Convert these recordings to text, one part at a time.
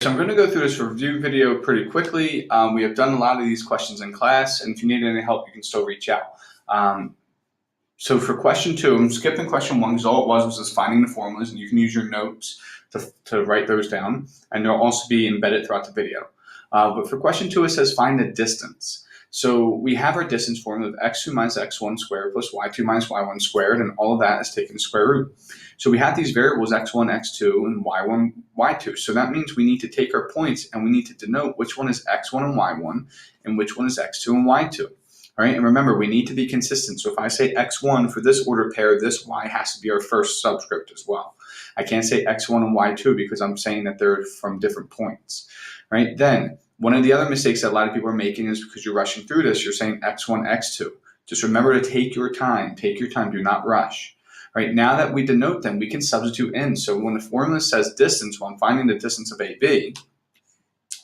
So I'm going to go through this review video pretty quickly. We have done a lot of these questions in class, and if you need any help, you can still reach out. So for question 2, I'm skipping question 1 because all it was just finding the formulas, and you can use your notes to write those down, and they'll also be embedded throughout the video. But for question 2, it says find the distance. So we have our distance formula of x2 minus x1 squared plus y2 minus y1 squared, and all of that is taken the square root. So we have these variables x1, x2, and y1, y2. So that means we need to take our points and we need to denote which one is x1 and y1 and which one is x2 and y2. All right, and remember, we need to be consistent. So if I say x1 for this order pair, this y has to be our first subscript as well. I can't say x1 and y2 because I'm saying that they're from different points, right? Then one of the other mistakes that a lot of people are making is because you're rushing through this, you're saying x1, x2. Just remember to take your time, do not rush. Right, now that we denote them, we can substitute in. So when the formula says distance, well, I'm finding the distance of AB,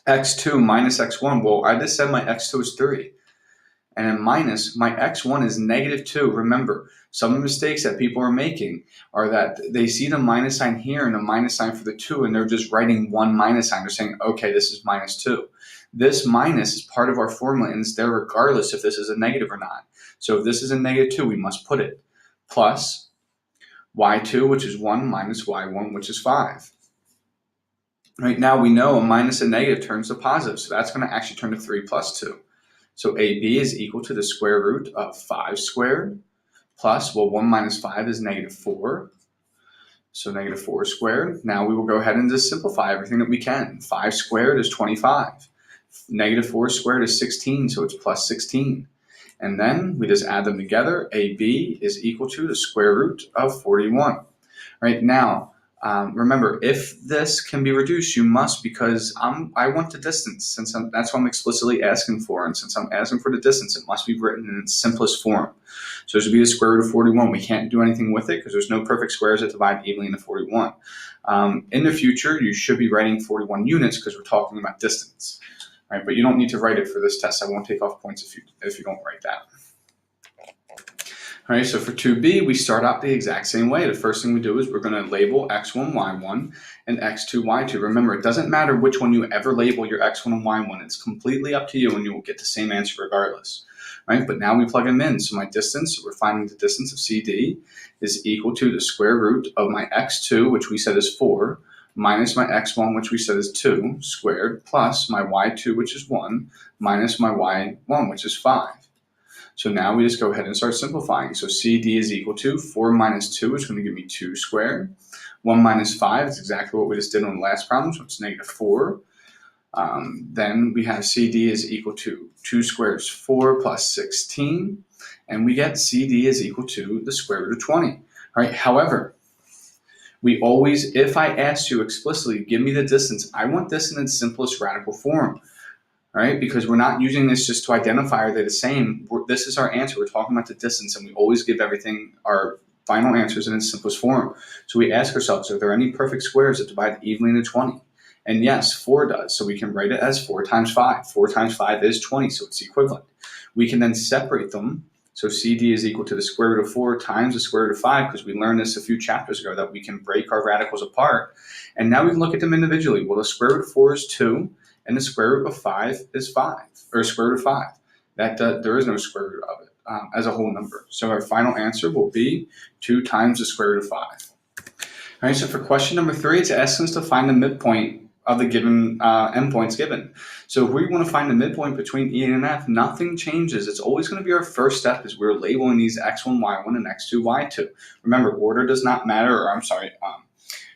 x2 minus x1, well, I just said my x2 is 3. And then minus, my x1 is -2. Remember, some of the mistakes that people are making are that they see the minus sign here and the minus sign for the 2, and they're just writing one minus sign. They're saying, okay, this is -2. This minus is part of our formula, and it's there regardless if this is a negative or not. So if this is a -2, we must put it. Plus y2, which is 1, minus y1, which is 5. Right now we know a minus and negative turns to positive, so that's going to actually turn to 3 plus 2. So AB is equal to the square root of 5 squared plus, well, 1 minus 5 is -4. So -4 squared. Now we will go ahead and just simplify everything that we can. 5 squared is 25. -4 squared is 16, so it's plus 16. And then we just add them together. AB is equal to the square root of 41. Right now, remember, if this can be reduced, you must, because I want the distance. That's what I'm explicitly asking for. And since I'm asking for the distance, it must be written in its simplest form. So this would be the square root of 41. We can't do anything with it because there's no perfect squares that divide evenly into 41. In the future, you should be writing 41 units because we're talking about distance. Right, but you don't need to write it for this test. I won't take off points if you don't write that. All right, so for 2b, we start out the exact same way. The first thing we do is we're going to label x1, y1, and x2, y2. Remember, it doesn't matter which one you ever label your x1 and y1. It's completely up to you, and you will get the same answer regardless. Right, but now we plug them in. So my distance, we're finding the distance of CD is equal to the square root of my x2, which we said is 4, minus my x1, which we said is 2, squared, plus my y2, which is 1, minus my y1, which is 5. So now we just go ahead and start simplifying. So CD is equal to 4 minus 2 is going to give me 2 squared. 1 minus 5 is exactly what we just did on the last problem, so it's -4. Then we have CD is equal to 2 squared is 4 plus 16. And we get CD is equal to the square root of 20. All right, however, we always, if I asked you explicitly, give me the distance, I want this in its simplest radical form, right? Because we're not using this just to identify are they the same. This is our answer. We're talking about the distance, and we always give everything, our final answers in its simplest form. So we ask ourselves, are there any perfect squares that divide evenly into 20? And yes, 4 does. So we can write it as 4 times 5. 4 times 5 is 20, so it's equivalent. We can then separate them. So CD is equal to the square root of 4 times the square root of 5, because we learned this a few chapters ago that we can break our radicals apart. And now we can look at them individually. Well, the square root of 4 is 2, and the square root of 5 is 5, or square root of 5. There is no square root of it as a whole number. So our final answer will be 2 times the square root of 5. All right, so for question number 3, it's asking us to find the midpoint of the given endpoints given. So if we want to find the midpoint between E and F, nothing changes. It's always going to be our first step is we're labeling these x1, y1, and x2, y2. Remember, order does not matter, or I'm sorry,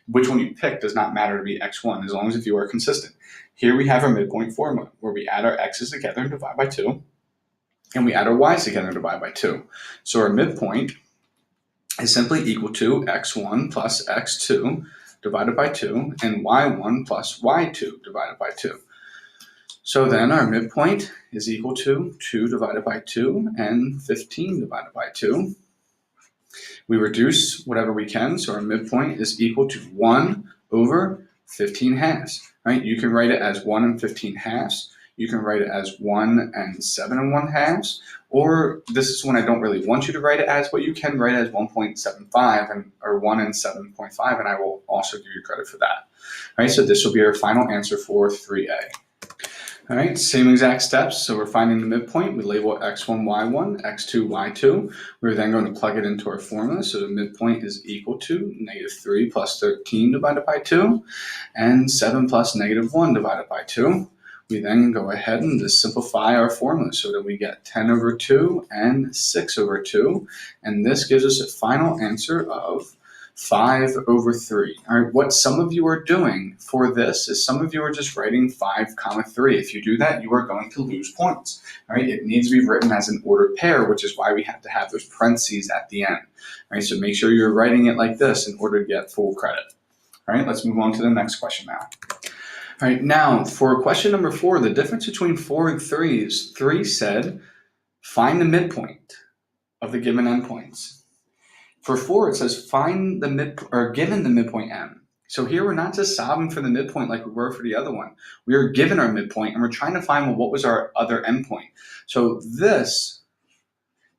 which one you pick does not matter to be x1 as long as if you are consistent. Here we have our midpoint formula where we add our x's together and divide by 2, and we add our y's together and divide by 2. So our midpoint is simply equal to x1 plus x2 divided by 2, and y1 plus y2 divided by 2. So then our midpoint is equal to 2 divided by 2 and 15 divided by 2. We reduce whatever we can, so our midpoint is equal to 1 over 15 halves. Right? You can write it as 1 and 15 halves. you can write it as 1 and 7 1/2, or this is one I don't really want you to write it as, but you can write it as 1.75 or 1 and 7.5, and I will also give you credit for that. All right, so this will be our final answer for 3A. All right, same exact steps. So we're finding the midpoint. We label it x1, y1, x2, y2. We're then going to plug it into our formula. So the midpoint is equal to -3 plus 13 divided by 2, and 7 plus -1 divided by 2. We then go ahead and just simplify our formula so that we get 10 over 2 and 6 over 2. And this gives us a final answer of 5 over 3. All right, what some of you are doing for this is some of you are just writing 5, 3. If you do that, you are going to lose points. All right, it needs to be written as an ordered pair, which is why we have to have those parentheses at the end. All right, so make sure you're writing it like this in order to get full credit. All right, let's move on to the next question now. All right, now for question number 4, the difference between 4 and 3 is 3 said, find the midpoint of the given endpoints. For 4, it says find the given the midpoint m. So here we're not just solving for the midpoint like we were for the other one. We are given our midpoint and we're trying to find, well, what was our other endpoint? So this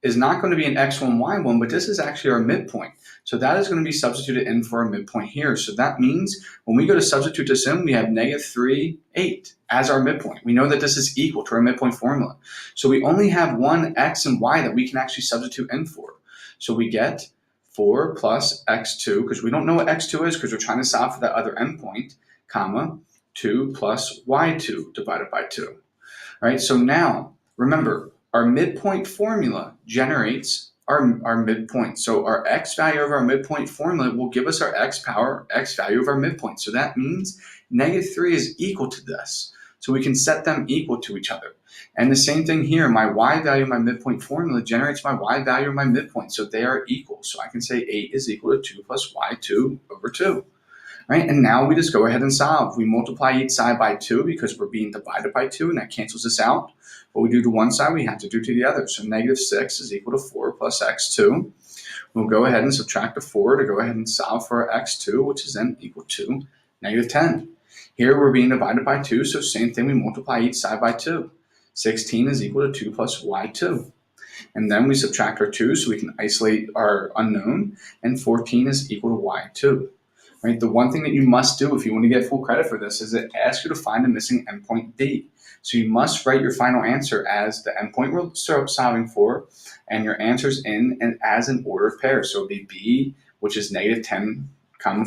is not going to be an x1, y1, but this is actually our midpoint. So that is going to be substituted in for our midpoint here. So that means when we go to substitute this in, we have -3, 8 as our midpoint. We know that this is equal to our midpoint formula. So we only have one x and y that we can actually substitute in for. So we get 4 plus x2, because we don't know what x2 is because we're trying to solve for that other endpoint, comma, 2 plus y2 divided by 2. All right, so now, remember, our midpoint formula generates our midpoint. So our x value of our midpoint formula will give us our x value of our midpoint. So that means -3 is equal to this. So we can set them equal to each other. And the same thing here, my y value of my midpoint formula generates my y value of my midpoint. So they are equal. So I can say 8 is equal to 2 plus y2 over 2. Right? And now we just go ahead and solve. We multiply each side by 2 because we're being divided by 2, and that cancels this out. What we do to one side, we have to do to the other. So -6 is equal to 4 plus x2. We'll go ahead and subtract the 4 to go ahead and solve for our x2, which is then equal to -10. Here we're being divided by 2, so same thing, we multiply each side by 2. 16 is equal to 2 plus y2. And then we subtract our 2 so we can isolate our unknown, and 14 is equal to y2. Right? The one thing that you must do if you want to get full credit for this is it asks you to find the missing endpoint B. So you must write your final answer as the endpoint we're solving for, and your answers in and as an ordered pair. So it'll be B, which is -10,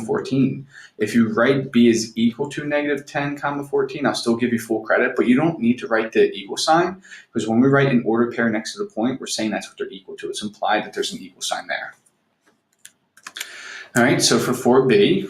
14. If you write B is equal to -10, 14, I'll still give you full credit, but you don't need to write the equal sign, because when we write an ordered pair next to the point, we're saying that's what they're equal to. It's implied that there's an equal sign there. All right, so for 4B,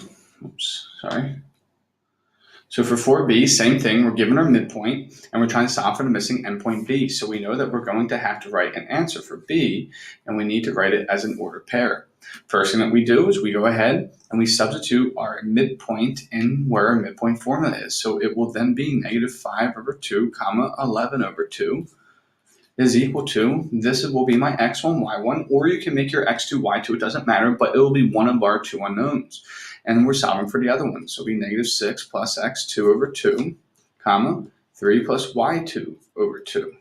So for 4B, same thing, we're given our midpoint and we're trying to solve for the missing endpoint B. So we know that we're going to have to write an answer for B, and we need to write it as an ordered pair. First thing that we do is we go ahead and we substitute our midpoint in where our midpoint formula is. So it will then be -5 over 2, 11 over 2 is equal to, this will be my x1, y1, or you can make your x2, y2, it doesn't matter, but it will be one of our 2 unknowns. And we're solving for the other one. So it'll be -6 plus x2 over 2, 3 plus y2 over 2.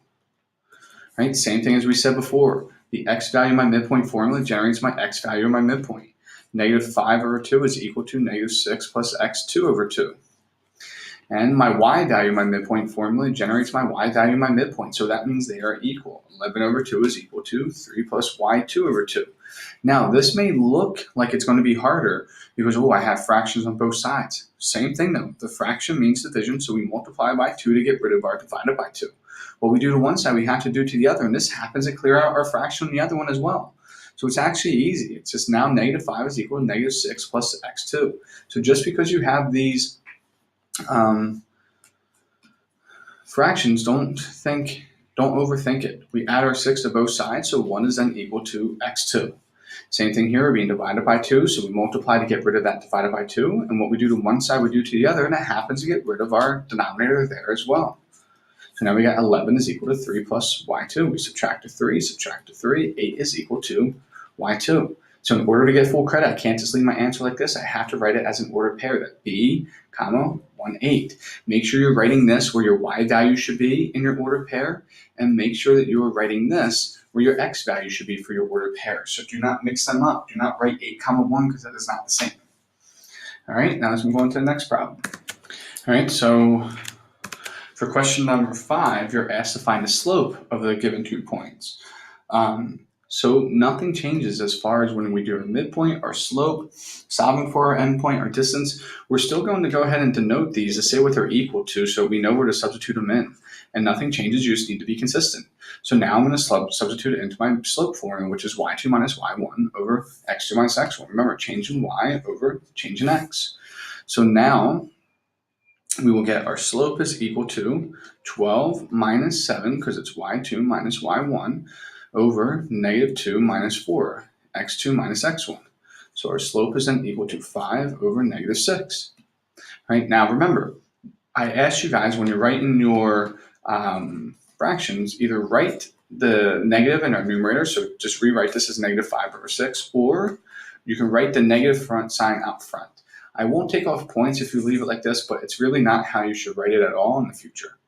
Right? Same thing as we said before. The x value of my midpoint formula generates my x value of my midpoint. -5 over 2 is equal to -6 plus x2 over 2. And my y value of my midpoint formula generates my y value of my midpoint. So that means they are equal. 11 over 2 is equal to 3 plus y2 over 2. Now, this may look like it's going to be harder because, I have fractions on both sides. Same thing though. The fraction means division, so we multiply by 2 to get rid of our divided by 2. What we do to one side, we have to do to the other, and this happens to clear out our fraction on the other one as well. So it's actually easy. It's just now -5 is equal to -6 plus x2. So just because you have these fractions, don't overthink it. We add our 6 to both sides, so 1 is then equal to x2. Same thing here, we're being divided by 2, so we multiply to get rid of that divided by 2, and what we do to one side, we do to the other, and it happens to get rid of our denominator there as well. So now we got 11 is equal to 3 plus y2. We subtract a 3, 8 is equal to y2. So in order to get full credit, I can't just leave my answer like this. I have to write it as an ordered pair, that B, comma, 1, 8. Make sure you're writing this where your Y value should be in your ordered pair, and make sure that you are writing this where your X value should be for your ordered pair. So do not mix them up. Do not write 8, comma, 1 because that is not the same. All right, now let's move on to the next problem. All right, so for question number 5, you're asked to find the slope of the given 2 points. So nothing changes as far as when we do our midpoint, our slope, solving for our endpoint, our distance. We're still going to go ahead and denote these to say what they're equal to so we know where to substitute them in. And nothing changes, you just need to be consistent. So now I'm going to substitute it into my slope formula, which is y2 minus y1 over x2 minus x1. Remember, change in y over change in x. So now we will get our slope is equal to 12 minus 7, because it's y2 minus y1, over negative 2 minus 4, x2 minus x1. So our slope is then equal to 5 over negative 6. Right, now remember, I asked you guys when you're writing your fractions, either write the negative in our numerator, so just rewrite this as negative 5 over 6, or you can write the negative front sign out front. I won't take off points if you leave it like this, but it's really not how you should write it at all in the future.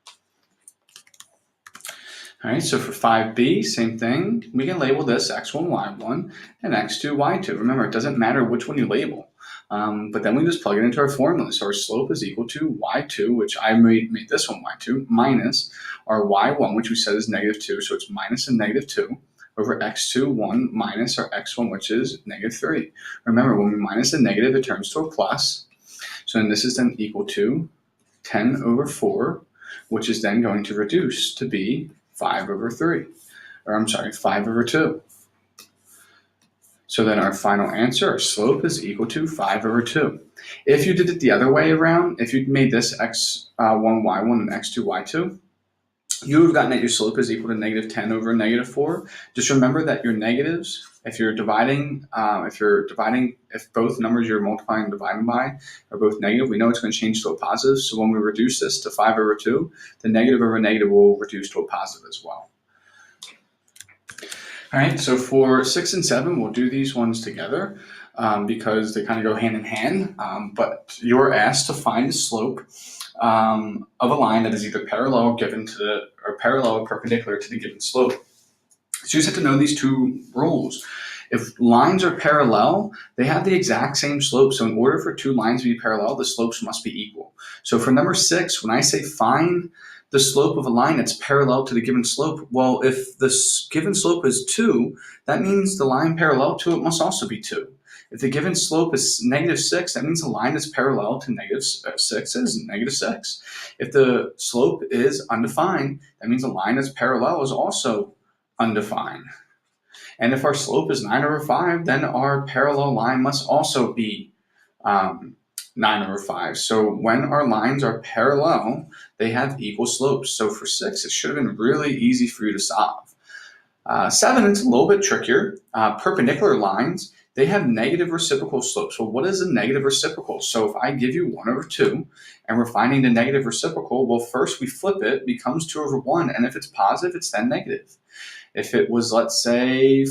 All right, so for 5b, same thing. We can label this x1, y1, and x2, y2. Remember, it doesn't matter which one you label. But then we just plug it into our formula. So our slope is equal to y2, which I made this one y2, minus our y1, which we said is negative 2. So it's minus a negative 2 over x2, 1, minus our x1, which is negative 3. Remember, when we minus a negative, it turns to a plus. So then this is then equal to 10 over 4, which is then going to reduce to be 5 over 3, or I'm sorry, 5 over 2. So then our final answer, our slope is equal to 5 over 2. If you did it the other way around, if you made this x1, y1, and x2, y2, you would have gotten that your slope is equal to negative 10 over negative 4. Just remember that your negatives, if you're dividing, if both numbers you're multiplying and dividing by are both negative, we know it's going to change to a positive. So when we reduce this to 5 over 2, the negative over negative will reduce to a positive as well. All right, so for 6 and 7, we'll do these ones together because they kind of go hand in hand. But you're asked to find the slope of a line that is either parallel or parallel or perpendicular to the given slope. So you just have to know these two rules. If lines are parallel, they have the exact same slope. So in order for two lines to be parallel, the slopes must be equal. So for number 6, when I say find the slope of a line that's parallel to the given slope, well, if the given slope is 2, that means the line parallel to it must also be 2. If the given slope is negative 6, that means the line that's parallel to negative 6 is negative 6. If the slope is undefined, that means the line that's parallel is also undefined. And if our slope is 9 over 5, then our parallel line must also be 9 over 5. So when our lines are parallel, they have equal slopes. So for 6, it should have been really easy for you to solve. 7, it's a little bit trickier. Perpendicular lines, they have negative reciprocal slopes. Well, what is a negative reciprocal? So if I give you 1 over 2 and we're finding the negative reciprocal, well, first we flip it, it becomes 2 over 1. And if it's positive, it's then negative. If it was, let's say,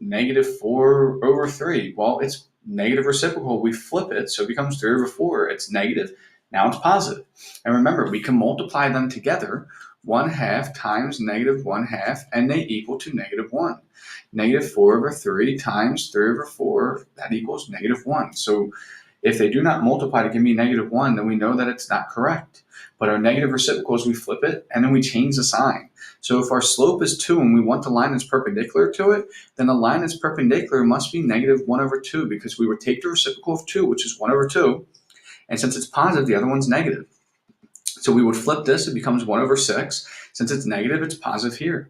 negative 4 over 3, well, it's negative reciprocal. We flip it, so it becomes 3 over 4. It's negative. Now it's positive. And remember, we can multiply them together. 1/2 times negative 1/2, and they equal to negative 1. Negative 4 over 3 times 3 over 4, that equals negative 1. So if they do not multiply to give me negative 1, then we know that it's not correct. But our negative reciprocals, we flip it, and then we change the sign. So if our slope is 2 and we want the line that's perpendicular to it, then the line that's perpendicular must be negative 1 over 2, because we would take the reciprocal of 2, which is 1 over 2, and since it's positive, the other one's negative. So we would flip this, it becomes 1 over 6. Since it's negative, it's positive here.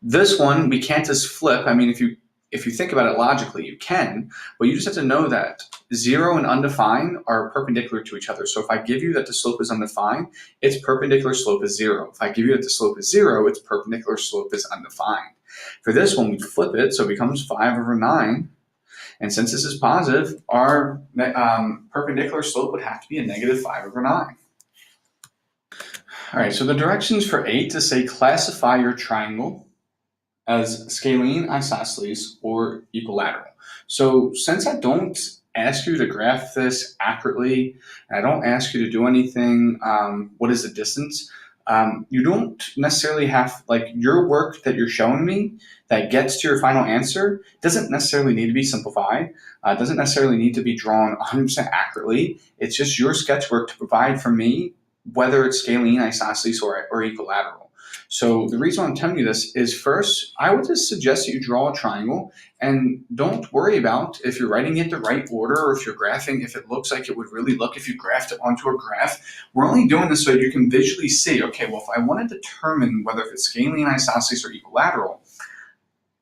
This one, we can't just flip. I mean, if you think about it logically, you can, but you just have to know that 0 and undefined are perpendicular to each other. So if I give you that the slope is undefined, its perpendicular slope is 0. If I give you that the slope is 0, its perpendicular slope is undefined. For this one, we flip it, so it becomes 5 over 9. And since this is positive, our perpendicular slope would have to be a negative 5 over 9. All right, so the directions for 8 to say classify your triangle as scalene, isosceles, or equilateral. So since I don't ask you to graph this accurately, and I don't ask you to do anything, what is the distance? You don't necessarily have, like, your work that you're showing me that gets to your final answer doesn't necessarily need to be simplified, doesn't necessarily need to be drawn 100% accurately. It's just your sketch work to provide for me, whether it's scalene, isosceles, or equilateral. So the reason I'm telling you this is, first, I would just suggest that you draw a triangle and don't worry about if you're writing it the right order or if you're graphing, if it looks like it would really look if you graphed it onto a graph. We're only doing this so you can visually see, okay, well, if I want to determine whether if it's scalene, isosceles, or equilateral,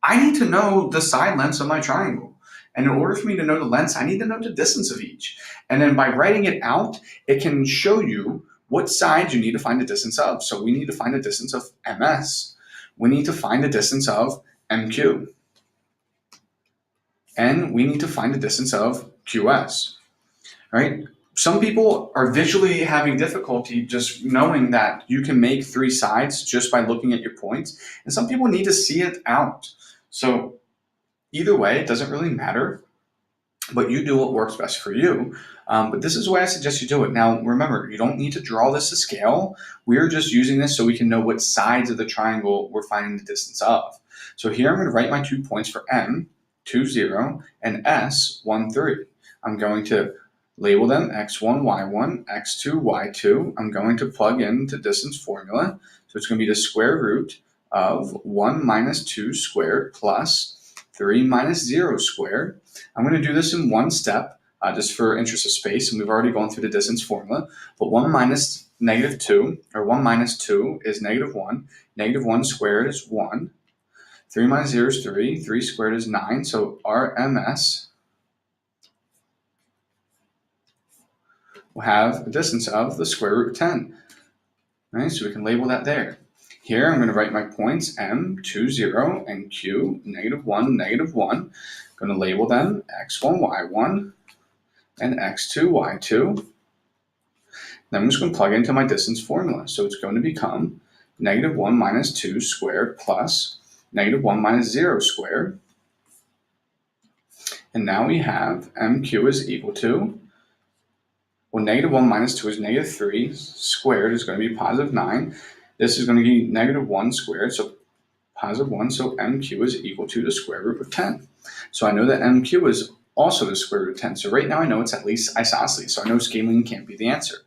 I need to know the side lengths of my triangle. And in order for me to know the lengths, I need to know the distance of each. And then by writing it out, it can show you what sides you need to find the distance of. So we need to find the distance of MS. We need to find the distance of MQ. And we need to find the distance of QS. All right? Some people are visually having difficulty just knowing that you can make three sides just by looking at your points. And some people need to see it out. So either way, it doesn't really matter, but you do what works best for you. But this is the way I suggest you do it. Now, remember, you don't need to draw this to scale. We're just using this so we can know what sides of the triangle we're finding the distance of. So here I'm going to write my 2 points for M, 2, 0, and S, 1, 3. I'm going to label them x1, y1, x2, y2. I'm going to plug in the distance formula. So it's going to be the square root of 1 minus 2 squared plus 3 minus 0 squared. I'm going to do this in one step, just for interest of space, and we've already gone through the distance formula. But 1 minus negative 2, or 1 minus 2 is negative 1. Negative 1 squared is 1. 3 minus 0 is 3. 3 squared is 9. So our MS will have a distance of the square root of 10. All right, so we can label that there. Here I'm going to write my points M, 2, 0, and Q, negative 1, negative 1. I'm going to label them x1, y1, and x2, y2. Then I'm just going to plug into my distance formula. So it's going to become negative 1 minus 2 squared plus negative 1 minus 0 squared. And now we have MQ is equal to, well, negative 1 minus 2 is negative 3 squared is going to be positive 9. This is going to be negative 1 squared, so positive 1. So MQ is equal to the square root of 10. So I know that MQ is also the square root of 10. So right now I know it's at least isosceles. So I know scalene can't be the answer.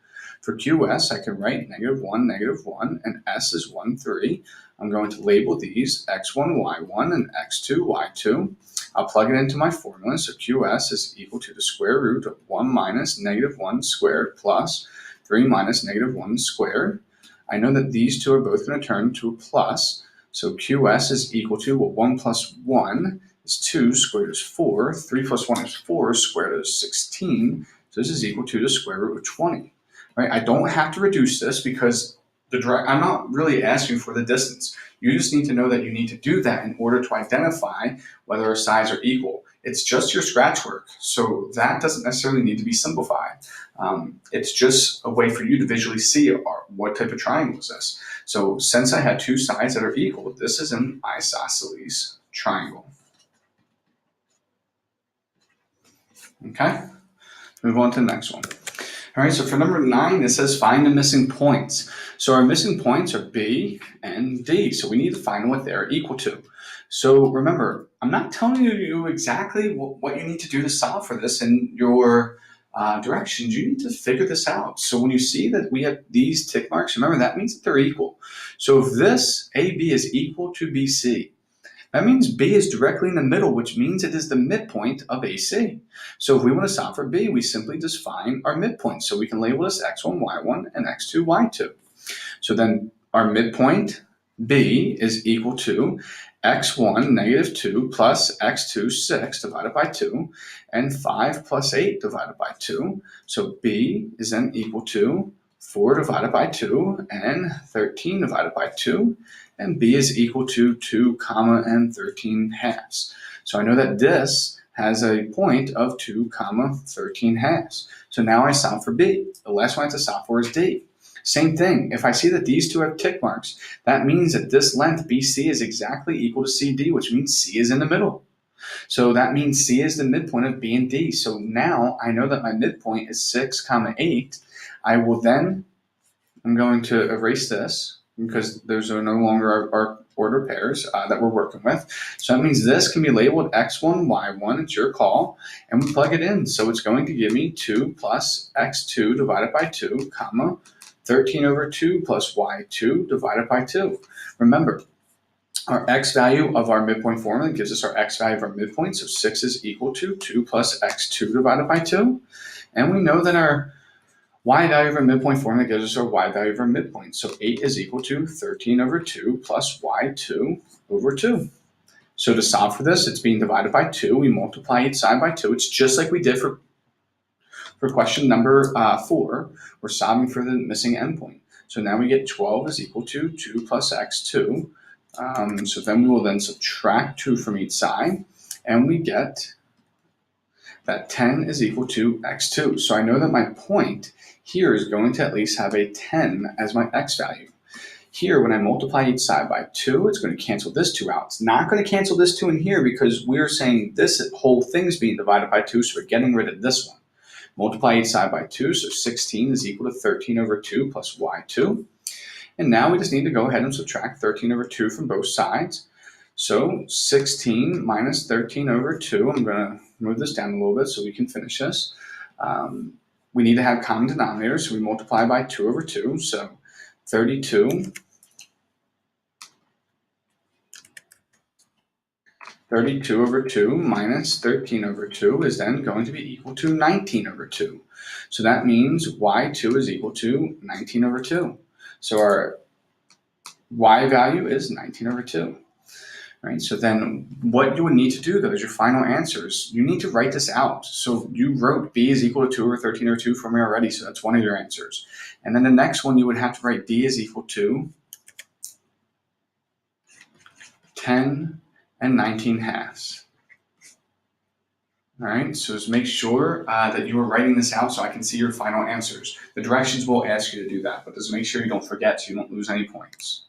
For QS, I can write negative 1, and S is 1, 3. I'm going to label these x1, y1, and x2, y2. I'll plug it into my formula. So QS is equal to the square root of 1 minus negative 1 squared plus 3 minus negative 1 squared. I know that these two are both going to turn to a plus. So QS is equal to, well, 1 plus 1 is 2, squared is 4. 3 plus 1 is 4, squared is 16. So this is equal to the square root of 20. Right? I don't have to reduce this because I'm not really asking for the distance. You just need to know that you need to do that in order to identify whether our sides are equal. It's just your scratch work, so that doesn't necessarily need to be simplified. It's just a way for you to visually see what type of triangle is this. So since I had two sides that are equal, this is an isosceles triangle. Okay, move on to the next one. All right, so for number 9, it says find the missing points. So our missing points are B and D. So we need to find what they're equal to. So remember, I'm not telling you exactly what you need to do to solve for this in your directions. You need to figure this out. So when you see that we have these tick marks, remember that means that they're equal. So if this AB is equal to BC, that means B is directly in the middle, which means it is the midpoint of AC. So if we want to solve for B, we simply just find our midpoint. So we can label this x1, y1, and x2, y2. So then our midpoint, B, is equal to x1, negative 2, plus x2, 6, divided by 2, and 5 plus 8 divided by 2. So B is then equal to 4 divided by 2, and 13 divided by 2. And B is equal to 2, and 13 halves. So I know that this has a point of 2, 13 halves. So now I solve for B. The last one I have to solve for is D. Same thing, if I see that these two have tick marks, that means that this length BC is exactly equal to CD, which means C is in the middle. So that means C is the midpoint of B and D. So now I know that my midpoint is 6, 8. I'm going to erase this because those are no longer our order pairs that we're working with. So that means this can be labeled x1, y1, it's your call, and we plug it in. So it's going to give me 2 plus x2 divided by 2, comma, 13 over 2 plus y2 divided by 2. Remember, our x value of our midpoint formula gives us our x value of our midpoint, so 6 is equal to 2 plus x2 divided by 2. And we know that our y value of our midpoint formula gives us our y value of our midpoint. So 8 is equal to 13 over 2 plus y2 over 2. So to solve for this, it's being divided by 2. We multiply each side by 2. It's just like we did for question number 4. We're solving for the missing endpoint. So now we get 12 is equal to 2 plus x2. So then we will then subtract 2 from each side, and we get that 10 is equal to x2. So I know that my point here is going to at least have a 10 as my x value. Here, when I multiply each side by 2, it's going to cancel this 2 out. It's not going to cancel this 2 in here because we're saying this whole thing is being divided by 2, so we're getting rid of this one. Multiply each side by 2, so 16 is equal to 13 over 2 plus y2. And now we just need to go ahead and subtract 13 over 2 from both sides. So 16 minus 13 over 2, I'm going to move this down a little bit so we can finish this. We need to have common denominators, so we multiply by 2 over 2. So 32 over 2 minus 13 over 2 is then going to be equal to 19 over 2. So that means y2 is equal to 19 over 2. So our y value is 19 over 2. Right? So then what you would need to do, though, is your final answers. You need to write this out. So you wrote b is equal to 2 over 13 over 2 for me already, so that's one of your answers. And then the next one, you would have to write d is equal to 10 and 19 halves. All right, so just make sure that you are writing this out so I can see your final answers. The directions will ask you to do that, but just make sure you don't forget so you don't lose any points.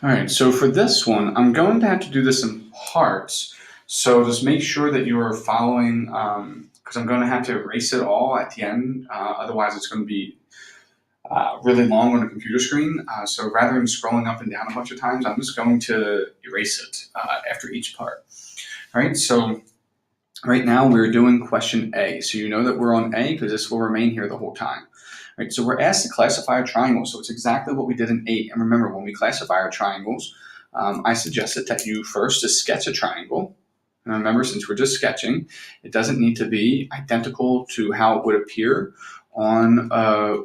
All right, so for this one, I'm going to have to do this in parts. So just make sure that you are following, because I'm going to have to erase it all at the end. Otherwise, it's going to be really long on the computer screen. So rather than scrolling up and down a bunch of times, I'm just going to erase it after each part. All right, so right now we're doing question A. So you know that we're on A because this will remain here the whole time. Right, so we're asked to classify a triangle, so it's exactly what we did in 8. And remember, when we classify our triangles, I suggested that you first just sketch a triangle. And remember, since we're just sketching, it doesn't need to be identical to how it would appear on our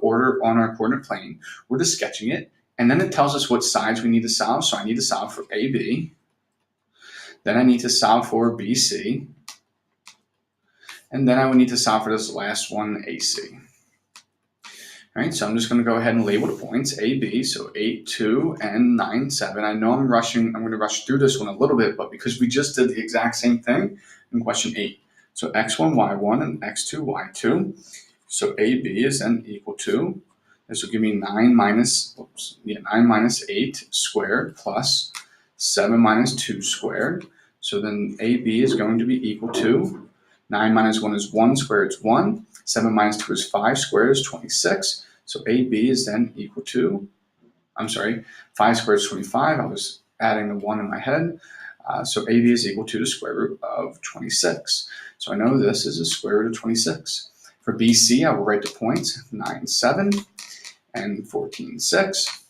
coordinate plane. We're just sketching it, and then it tells us what sides we need to solve. So I need to solve for AB. Then I need to solve for BC. And then I would need to solve for this last one, AC. All right, so I'm just going to go ahead and label the points, A, B, so 8, 2, and 9, 7. I know I'm going to rush through this one a little bit, but because we just did the exact same thing in question 8. So x1, y1, and x2, y2. So AB is then equal to, this will give me 9 minus 8 squared plus 7 minus 2 squared. So then AB is going to be equal to 9 minus 1 is 1 squared is 1. 7 minus 2 is 5 squared is 26. So AB is then equal to, 5 squared is 25. I was adding the 1 in my head. So AB is equal to the square root of 26. So I know this is the square root of 26. For BC, I will write the points 9, 7 and 14, 6.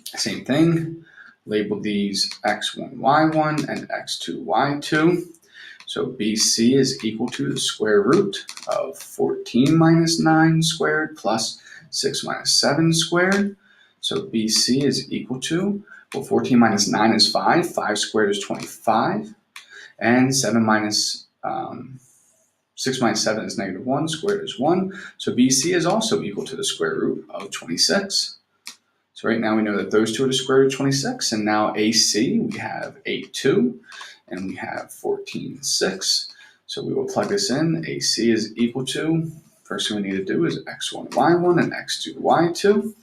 Same thing. Label these x1, y1 and x2, y2. So BC is equal to the square root of 14 minus 9 squared plus 6 minus 7 squared. So BC is equal to, 14 minus 9 is 5. 5 squared is 25. And 6 minus 7 is negative 1. Squared is 1. So BC is also equal to the square root of 26. So right now we know that those two are the square root of 26. And now AC, we have 8, 2. And we have 14, 6. So we will plug this in. AC is equal to, first thing we need to do is x1, y1 and x2, y2.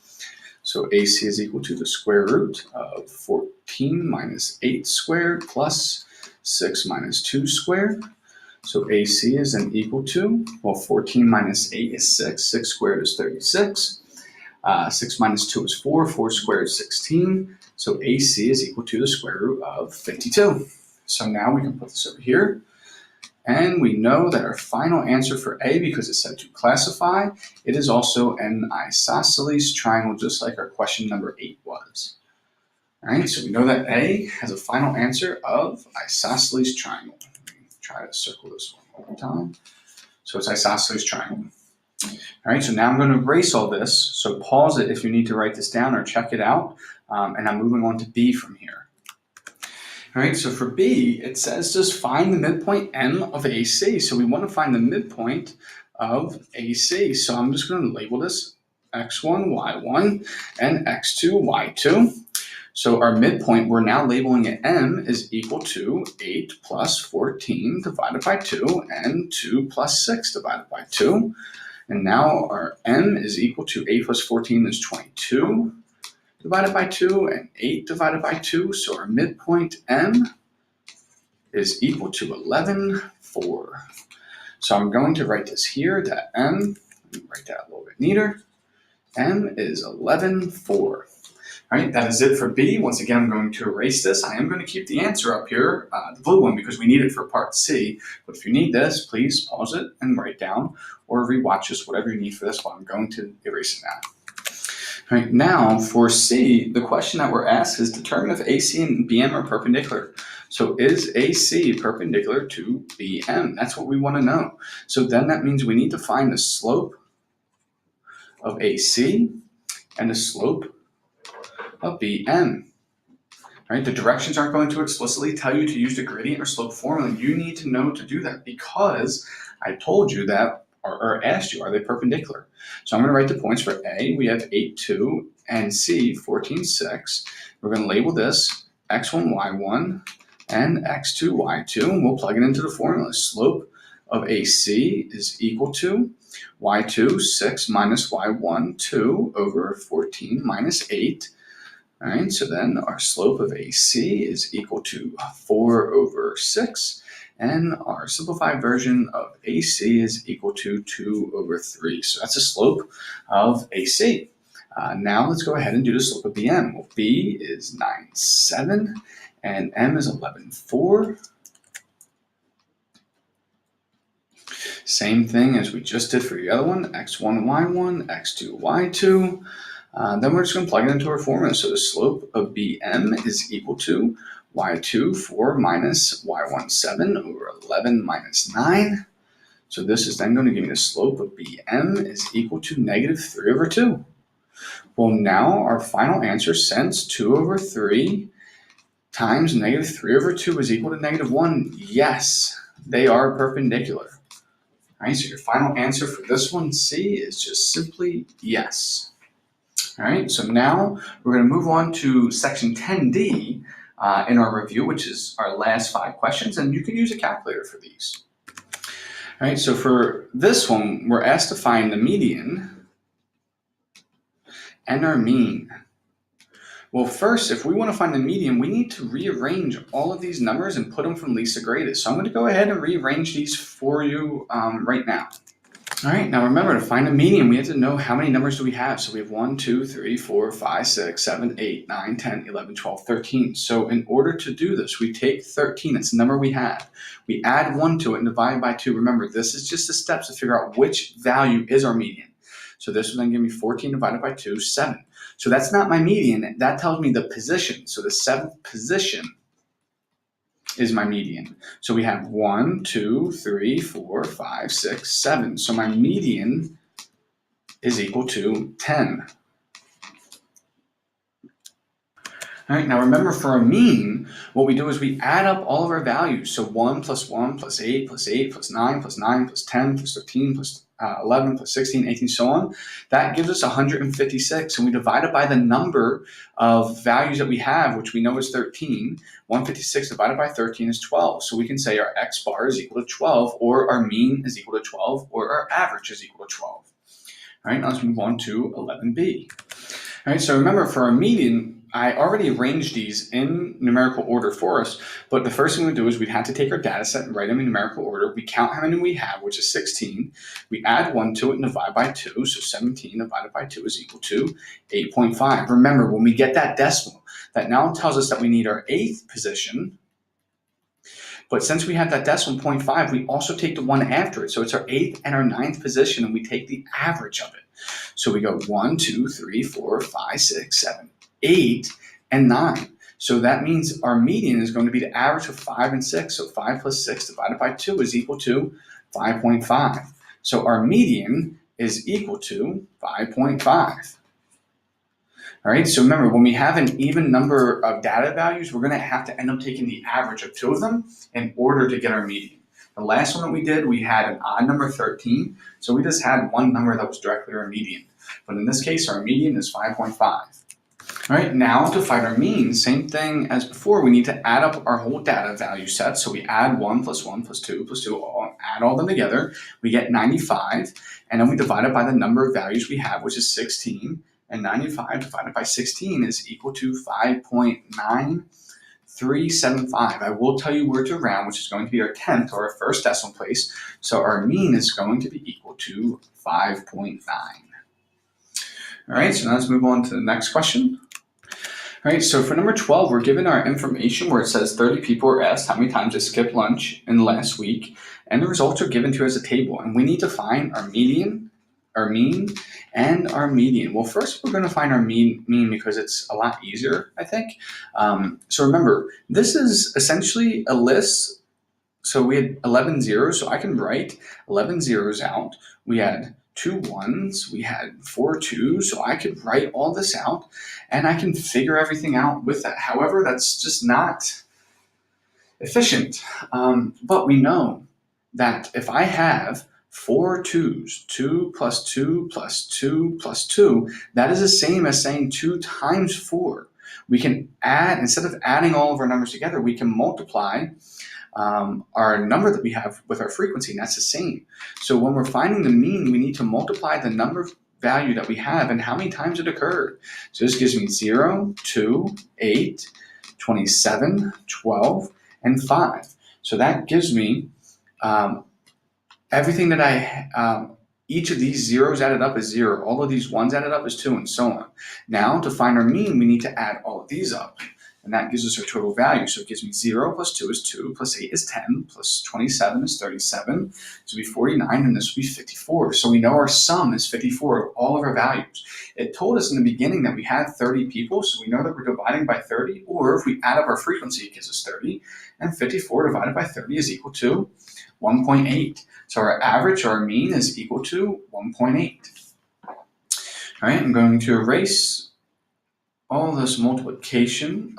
So AC is equal to the square root of 14 minus 8 squared plus 6 minus 2 squared. So AC is then equal to, well, 14 minus 8 is 6. 6 squared is 36. 6 minus 2 is 4. 4 squared is 16. So AC is equal to the square root of 52. So now we can put this over here. And we know that our final answer for A, because it said to classify, it is also an isosceles triangle, just like our question number 8 was. All right, so we know that A has a final answer of isosceles triangle. Let me try to circle this one more time. So it's isosceles triangle. All right, so now I'm going to erase all this. So pause it if you need to write this down or check it out. And I'm moving on to B from here. All right, so for B, it says just find the midpoint M of AC. So we want to find the midpoint of AC. So I'm just going to label this X1, Y1, and X2, Y2. So our midpoint, we're now labeling it M, is equal to 8 plus 14 divided by 2 and 2 plus 6 divided by 2. And now our M is equal to 8 plus 14 is 22 divided by 2 and 8 divided by 2. So our midpoint M is equal to 11, 4. So I'm going to write this here, that M, let me write that a little bit neater. M is 11, 4. All right, that is it for B. Once again, I'm going to erase this. I am going to keep the answer up here, the blue one, because we need it for part C. But if you need this, please pause it and write down or rewatch this, whatever you need for this one. I'm going to erase it now. All right, now for C, the question that we're asked is determine if AC and BM are perpendicular. So is AC perpendicular to BM? That's what we want to know. So then that means we need to find the slope of AC and the slope of BM. Right? The directions aren't going to explicitly tell you to use the gradient or slope formula. You need to know to do that because I told you that or asked you, are they perpendicular? So I'm going to write the points for A. We have 8, 2, and C, 14, 6. We're going to label this X1, Y1, and X2, Y2, and we'll plug it into the formula. Slope of AC is equal to Y2, 6 minus Y1, 2 over 14 minus 8. All right, so then our slope of AC is equal to 4 over 6, and our simplified version of AC is equal to 2 over 3. So that's the slope of AC. Now let's go ahead and do the slope of BM. Well, B is 9, 7, and M is 11, 4. Same thing as we just did for the other one, X1, Y1, X2, Y2. Then we're just going to plug it into our formula. So the slope of BM is equal to Y2, 4 minus Y1, 7 over 11 minus 9. So this is then going to give me the slope of BM is equal to negative 3 over 2. Well, now our final answer, since 2 over 3 times negative 3 over 2 is equal to negative 1, yes, they are perpendicular. All right, so your final answer for this one, C, is just simply yes. All right, so now we're going to move on to section 10D in our review, which is our last 5 questions, and you can use a calculator for these. All right, so for this one, we're asked to find the median and our mean. Well, first, if we want to find the median, we need to rearrange all of these numbers and put them from least to greatest. So I'm going to go ahead and rearrange these for you right now. All right, now remember, to find a median, we have to know how many numbers do we have. So we have 1, 2, 3, 4, 5, 6, 7, 8, 9, 10, 11, 12, 13. So in order to do this, we take 13, it's the number we have. We add 1 to it and divide by 2. Remember, this is just the steps to figure out which value is our median. So this will then give me 14 divided by 2, 7. So that's not my median, that tells me the position. So the 7th position is my median. So we have 1, 2, 3, 4, 5, 6, 7. So my median is equal to 10. All right, now remember, for a mean, what we do is we add up all of our values. So 1 plus 1 plus 8 plus 8 plus 9 plus 9 plus 10 plus 13 plus 11 plus 16, 18, so on. That gives us 156, and we divide it by the number of values that we have, which we know is 13. 156 divided by 13 is 12. So we can say our X bar is equal to 12, or our mean is equal to 12, or our average is equal to 12. All right, now let's move on to 11B. All All right, so remember for our median, I already arranged these in numerical order for us, but the first thing we do is we'd have to take our data set and write them in numerical order. We count how many we have, which is 16. We add 1 to it and divide by 2, so 17 divided by 2 is equal to 8.5. Remember, when we get that decimal, that now tells us that we need our 8th position, but since we have that decimal 0.5, we also take the one after it. So it's our 8th and our 9th position, and we take the average of it. So we go 1, 2, 3, 4, 5, 6, 7, 8, and 9. So that means our median is going to be the average of 5 and 6. So 5 plus 6 divided by 2 is equal to 5.5. So our median is equal to 5.5. All right, so remember, when we have an even number of data values, we're going to have to end up taking the average of 2 of them in order to get our median. The last one that we did, we had an odd number 13, so we just had one number that was directly our median. But in this case, our median is 5.5. All right, now to find our mean, same thing as before, we need to add up our whole data value set. So we add 1 plus 1 plus 2 plus 2, add all them together. We get 95, and then we divide it by the number of values we have, which is 16. And 95 divided by 16 is equal to 5.9375. I will tell you where to round, which is going to be our 10th or our first decimal place. So our mean is going to be equal to 5.9. All right, so now let's move on to the next question. All right, so for number 12, we're given our information where it says 30 people were asked how many times they skipped lunch in the last week, and the results are given to us as a table, and we need to find our median, our mean, and our median. Well, first we're going to find our mean because it's a lot easier, I think. So remember, this is essentially a list. So we had 11 zeros, so I can write 11 zeros out. We had 2 1s, we had 4 2s, so I could write all this out and I can figure everything out with that. However, that's just not efficient. But we know that if I have 4 2s, 2 plus 2 plus 2 plus 2, that is the same as saying 2 times 4. We can add, instead of adding all of our numbers together, we can multiply our number that we have with our frequency, and that's the same. So when we're finding the mean, we need to multiply the number value that we have and how many times it occurred. So this gives me 0, 2, 8, 27, 12, and 5. So that gives me everything that each of these zeros added up is 0. All of these 1s added up is 2, and so on. Now, to find our mean, we need to add all of these up, and that gives us our total value. So it gives me 0 plus 2 is 2, plus 8 is 10, plus 27 is 37, this will be 49, and this will be 54. So we know our sum is 54 of all of our values. It told us in the beginning that we had 30 people, so we know that we're dividing by 30, or if we add up our frequency, it gives us 30, and 54 divided by 30 is equal to 1.8. So our average, or our mean, is equal to 1.8. All right, I'm going to erase all this multiplication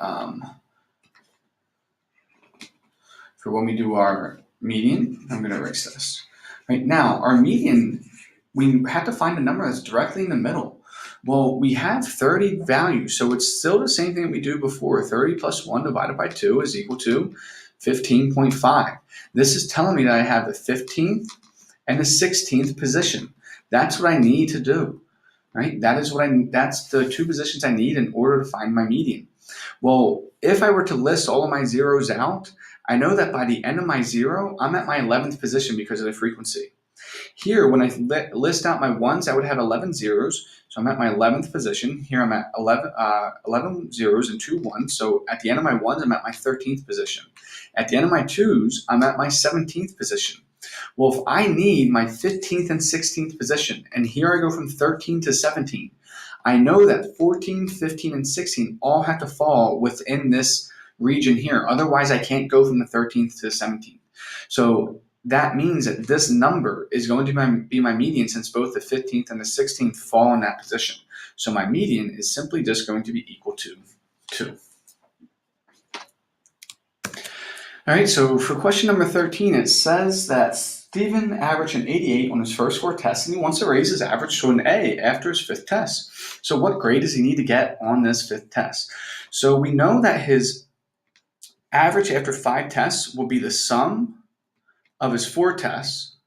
for when we do our median. I'm going to erase this. Right now, our median, we have to find a number that's directly in the middle. Well, we have 30 values, so it's still the same thing that we do before. 30 plus 1 divided by 2 is equal to 15.5. This is telling me that I have the 15th and the 16th position. That's what I need to do, right? That's the 2 positions I need in order to find my median. Well, if I were to list all of my zeros out, I know that by the end of my 0, I'm at my 11th position because of the frequency. Here, when I list out my 1s, I would have 11 zeros, so I'm at my 11th position. Here I'm at 11 zeros and 2 1s, so at the end of my 1s, I'm at my 13th position. At the end of my 2s, I'm at my 17th position. Well, if I need my 15th and 16th position, and here I go from 13 to 17, I know that 14, 15, and 16 all have to fall within this region here. Otherwise, I can't go from the 13th to the 17th. So that means that this number is going to be my median, since both the 15th and the 16th fall in that position. So my median is simply just going to be equal to 2. All right, so for question number 13, it says that Stephen averaged an 88 on his first 4 tests, and he wants to raise his average to an A after his 5th test. So what grade does he need to get on this 5th test? So we know that his average after 5 tests will be the sum of his 4 tests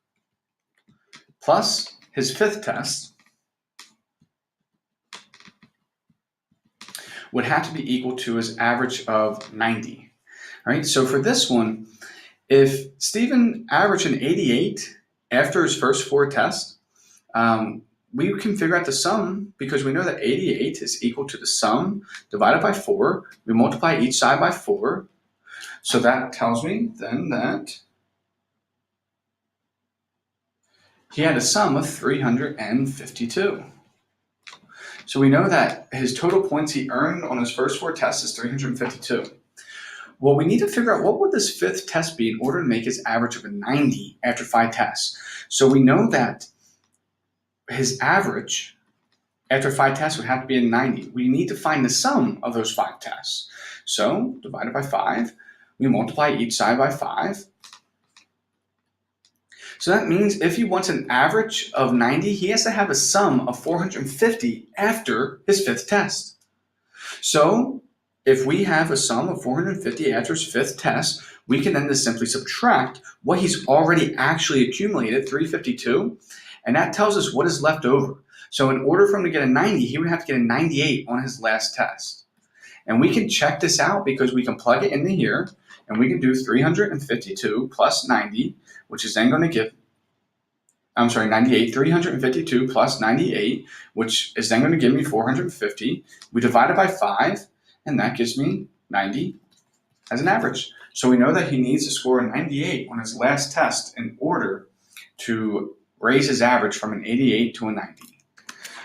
plus his 5th test would have to be equal to his average of 90. All right, so for this one, if Stephen averaged an 88 after his first 4 tests, we can figure out the sum because we know that 88 is equal to the sum divided by 4. We multiply each side by 4. So that tells me then that he had a sum of 352. So we know that his total points he earned on his first 4 tests is 352. Well, we need to figure out what would this 5th test be in order to make his average of a 90 after 5 tests. So we know that his average after 5 tests would have to be a 90. We need to find the sum of those 5 tests. So divided by 5, we multiply each side by 5. So that means if he wants an average of 90, he has to have a sum of 450 after his 5th test. So if we have a sum of 450 after his 5th test, we can then just simply subtract what he's already actually accumulated, 352, and that tells us what is left over. So in order for him to get a 90, he would have to get a 98 on his last test. And we can check this out because we can plug it into here, and we can do 352 plus 90, which is then going to give, 98, 352 plus 98, which is then going to give me 450. We divide it by 5, and that gives me 90 as an average. So we know that he needs to score a 98 on his last test in order to raise his average from an 88 to a 90.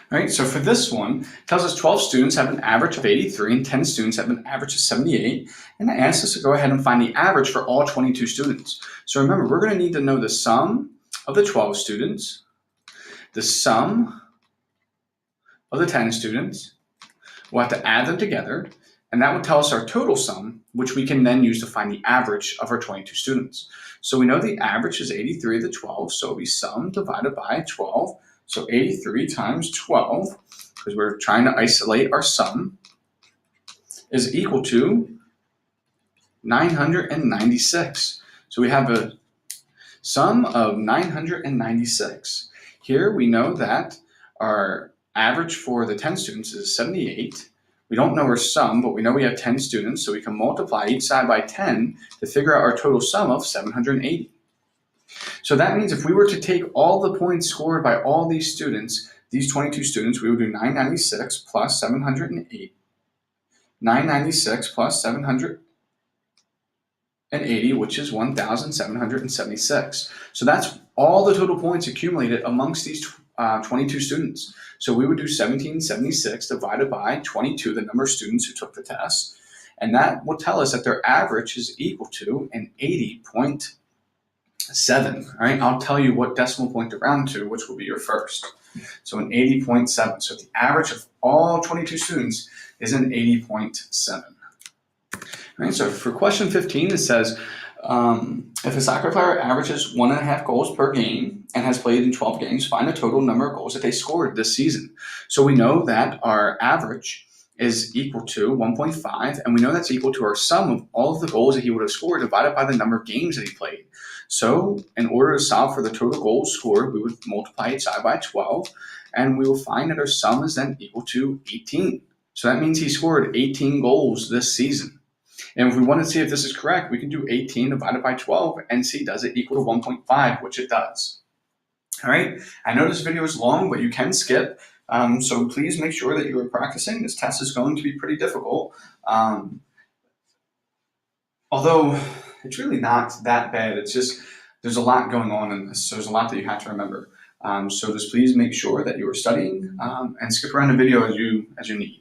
All right, so for this one, it tells us 12 students have an average of 83 and 10 students have an average of 78. And it asks us to go ahead and find the average for all 22 students. So remember, we're going to need to know the sum of the 12 students, the sum of the 10 students. We'll have to add them together, and that would tell us our total sum, which we can then use to find the average of our 22 students. So we know the average is 83 of the 12, so it'll be sum divided by 12. So 83 times 12, because we're trying to isolate our sum, is equal to 996. So we have a sum of 996. Here we know that our average for the 10 students is 78. We don't know our sum, but we know we have 10 students, so we can multiply each side by 10 to figure out our total sum of 780. So that means if we were to take all the points scored by all these students, these 22 students, we would do 996 plus 708. 996 plus 780, which is 1,776. So that's all the total points accumulated amongst these 22 students. So we would do 1776 divided by 22, the number of students who took the test. And that will tell us that their average is equal to an 80.7. All right, I'll tell you what decimal point to round to, which will be your first. So an 80.7. So the average of all 22 students is an 80.7. All right, so for question 15, it says, if a soccer player averages 1.5 goals per game and has played in 12 games, find the total number of goals that they scored this season. So we know that our average is equal to 1.5, and we know that's equal to our sum of all of the goals that he would have scored divided by the number of games that he played. So in order to solve for the total goals scored, we would multiply each side by 12, and we will find that our sum is then equal to 18. So that means he scored 18 goals this season. And if we want to see if this is correct, we can do 18 divided by 12 and see does it equal to 1.5, which it does. All right, I know this video is long, but you can skip. So please make sure that you are practicing. This test is going to be pretty difficult. Although it's really not that bad. It's just there's a lot going on in this. So there's a lot that you have to remember. So just please make sure that you are studying and skip around the video as you need.